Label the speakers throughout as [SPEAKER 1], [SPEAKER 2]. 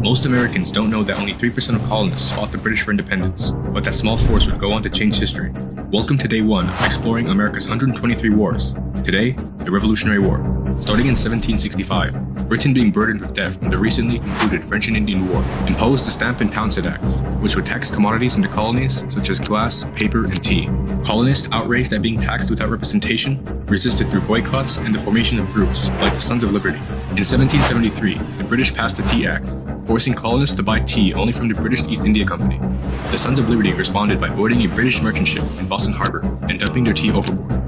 [SPEAKER 1] Most Americans don't know that only 3% of colonists fought the British for independence, but that small force would go on to change history. Welcome to Day 1 of exploring America's 123 wars. Today, the Revolutionary War. Starting in 1765, Britain, being burdened with debt from the recently concluded French and Indian War, imposed the Stamp and Poundstone Act, which would tax commodities in the colonies such as glass, paper, and tea. Colonists, outraged at being taxed without representation, resisted through boycotts and the formation of groups like the Sons of Liberty. In 1773, the British passed the Tea Act, forcing colonists to buy tea only from the British East India Company. The Sons of Liberty responded by boarding a British merchant ship in Boston Harbor and dumping their tea overboard.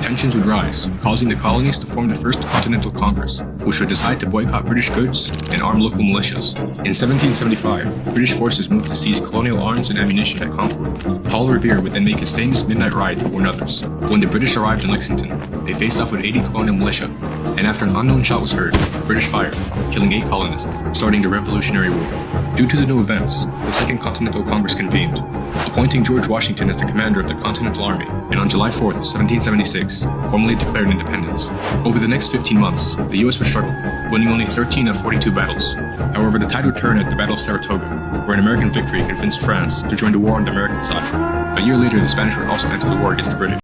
[SPEAKER 1] Tensions would rise, causing the colonies to form the First Continental Congress, which would decide to boycott British goods and arm local militias. In 1775, British forces moved to seize colonial arms and ammunition at Concord. Paul Revere would then make his famous midnight ride to warn others. When the British arrived in Lexington, they faced off with 80 colonial militia, and after an unknown shot was heard, British fired, killing 8 colonists, starting the Revolutionary War. Due to the new events, the Second Continental Congress convened, appointing George Washington as the commander of the Continental Army, and on July 4th, 1776, formally declared independence. Over the next 15 months, the US would struggle, winning only 13 of 42 battles. However, the tide would turn at the Battle of Saratoga, where an American victory convinced France to join the war on the American side. A year later, the Spanish would also enter the war against the British.